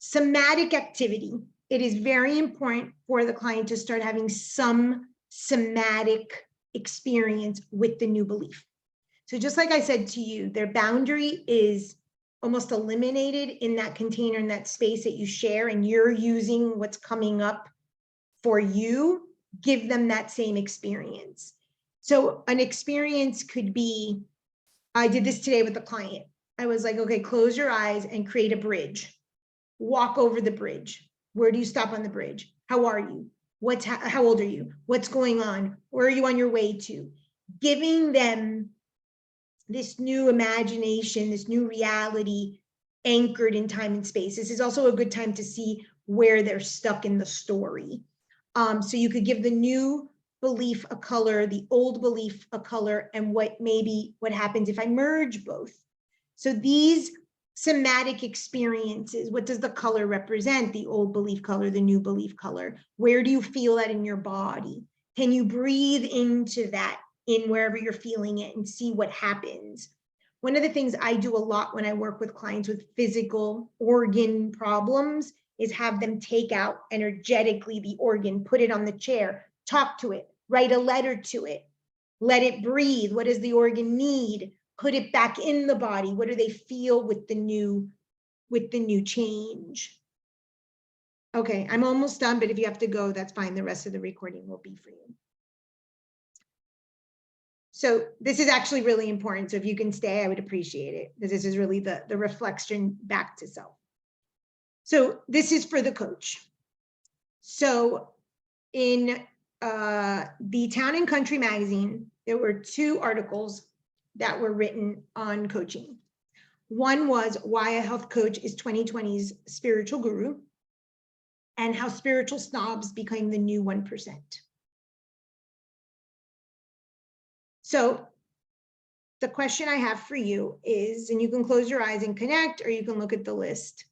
Somatic activity. It is very important for the client to start having some somatic experience with the new belief. So just like I said to you, their boundary is almost eliminated in that container, in that space that you share, and you're using what's coming up for you. Give them that same experience. So an experience could be, I did this today with a client. I was like, okay, close your eyes and create a bridge. Walk over the bridge. Where do you stop on the bridge? How are you? How old are you? What's going on? Where are you on your way to? Giving them this new imagination, this new reality anchored in time and space. This is also a good time to see where they're stuck in the story. So you could give the new belief a color, the old belief a color, and what happens if I merge both. So these somatic experiences, what does the color represent? The old belief color, the new belief color. Where do you feel that in your body? Can you breathe into that in wherever you're feeling it and see what happens? One of the things I do a lot when I work with clients with physical organ problems is have them take out energetically the organ, put it on the chair, talk to it, write a letter to it, let it breathe. What does the organ need? Put it back in the body. What do they feel with the new change? Okay, I'm almost done, but if you have to go, that's fine. The rest of the recording will be for you. So this is actually really important. So if you can stay, I would appreciate it, because this is really the reflection back to self. So this is for the coach. So in the Town and Country magazine, there were 2 articles that were written on coaching. One was why a health coach is 2020's spiritual guru, and how spiritual snobs became the new 1%. So the question I have for you is, and you can close your eyes and connect, or you can look at the list.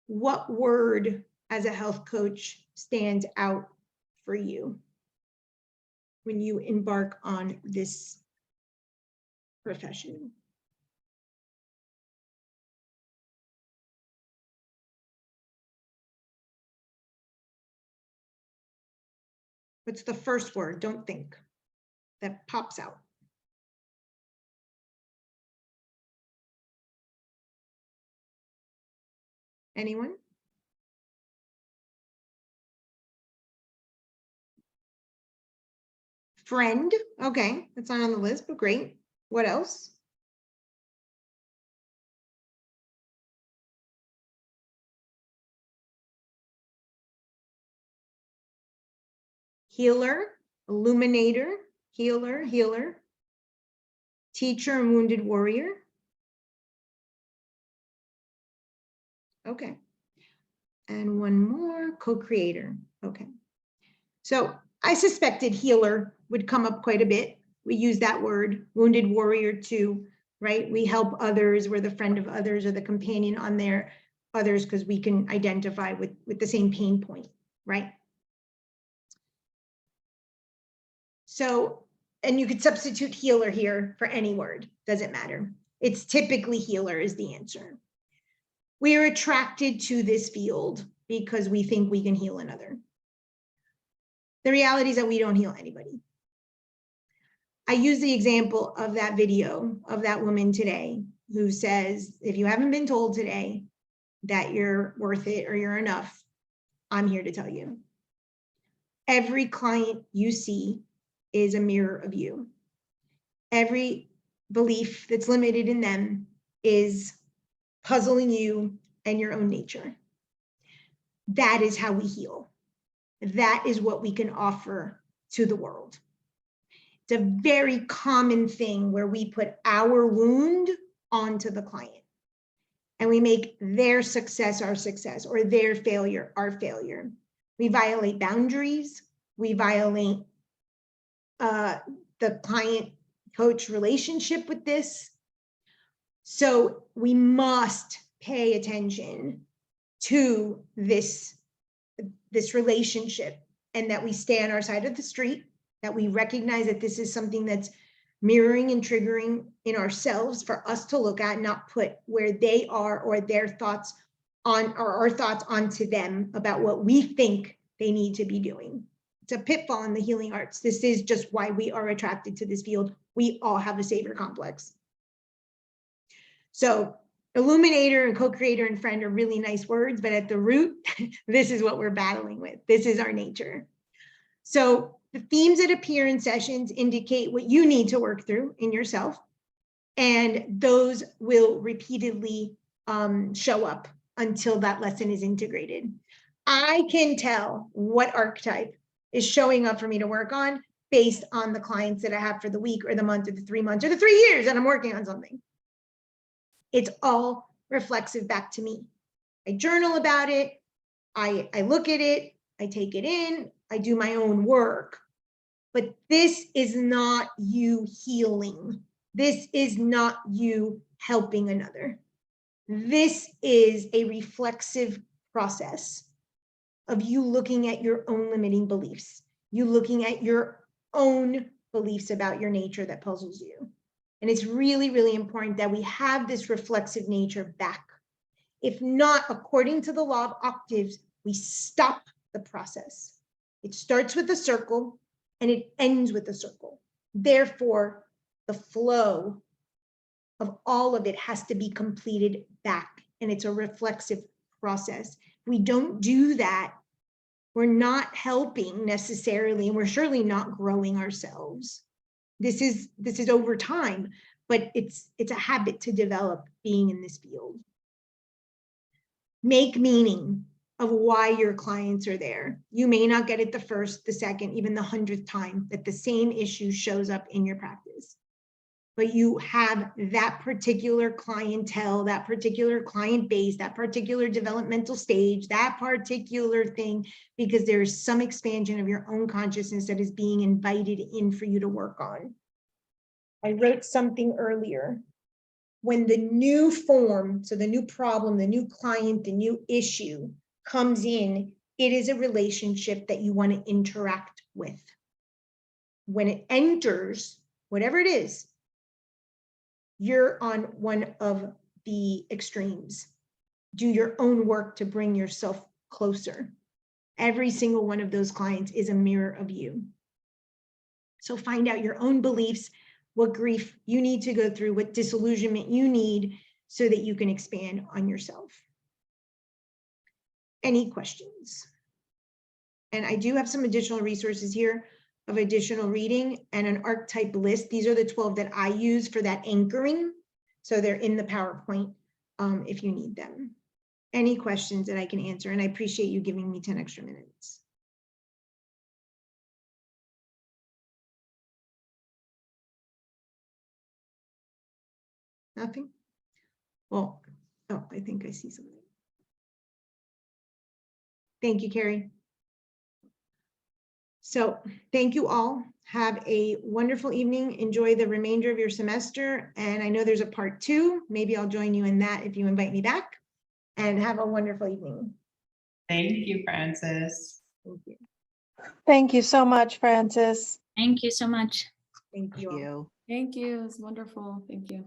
What word as a health coach stands out for you when you embark on this profession? What's the first word? Don't think. That pops out. Anyone? Friend. Okay, that's not on the list, but great. What else? Healer, illuminator, healer, teacher and wounded warrior. Okay. And one more, co-creator. Okay. So I suspected healer would come up quite a bit. We use that word, wounded warrior too, right? We help others, we're the friend of others or the companion on their others because we can identify with the same pain point, right? So, and you could substitute healer here for any word, doesn't matter. It's typically healer is the answer. We are attracted to this field because we think we can heal another. The reality is that we don't heal anybody. I use the example of that video of that woman today who says, if you haven't been told today that you're worth it or you're enough, I'm here to tell you. Every client you see is a mirror of you. Every belief that's limited in them is puzzling you and your own nature. That is how we heal. That is what we can offer to the world. It's a very common thing where we put our wound onto the client and we make their success our success or their failure our failure. We violate boundaries. We violate the client coach relationship with this. So we must pay attention to this relationship, and that we stay on our side of the street, that we recognize that this is something that's mirroring and triggering in ourselves for us to look at, not put where they are or their thoughts on our thoughts onto them about what we think they need to be doing. It's a pitfall in the healing arts. This is just why we are attracted to this field. We all have a savior complex. So illuminator and co-creator and friend are really nice words, but at the root, this is what we're battling with. This is our nature. So the themes that appear in sessions indicate what you need to work through in yourself, and those will repeatedly show up until that lesson is integrated. I can tell what archetype is showing up for me to work on based on the clients that I have for the week or the month or the 3 months or the 3 years that I'm working on something. It's all reflexive back to me. I journal about it. I look at it. I take it in. I do my own work. But this is not you healing. This is not you helping another. This is a reflexive process of you looking at your own limiting beliefs, you looking at your own beliefs about your nature that puzzles you. And it's really, really important that we have this reflexive nature back. If not, according to the law of octaves, we stop the process. It starts with a circle and it ends with a circle. Therefore, the flow of all of it has to be completed back, and it's a reflexive process. If we don't do that, we're not helping necessarily, and we're surely not growing ourselves. This is over time, but it's a habit to develop being in this field. Make meaning of why your clients are there. You may not get it the first, the second, even the 100th time that the same issue shows up in your practice. But you have that particular clientele, that particular client base, that particular developmental stage, that particular thing, because there's some expansion of your own consciousness that is being invited in for you to work on. I wrote something earlier. When the new form, so the new problem, the new client, the new issue comes in, it is a relationship that you want to interact with. When it enters, whatever it is, you're on one of the extremes. Do your own work to bring yourself closer. Every single one of those clients is a mirror of you. So find out your own beliefs, what grief you need to go through, what disillusionment you need so that you can expand on yourself. Any questions? And I do have some additional resources here of additional reading and an archetype list. These are the 12 that I use for that anchoring. So they're in the PowerPoint if you need them. Any questions that I can answer? And I appreciate you giving me 10 extra minutes. Nothing? Well, oh, I think I see something. Thank you, Carrie. So thank you all. Have a wonderful evening. Enjoy the remainder of your semester. And I know there's a part 2. Maybe I'll join you in that if you invite me back. And have a wonderful evening. Thank you, Frances. Thank you. Thank you so much, Frances. Thank you so much. Thank you all. You. Thank you. It's wonderful. Thank you.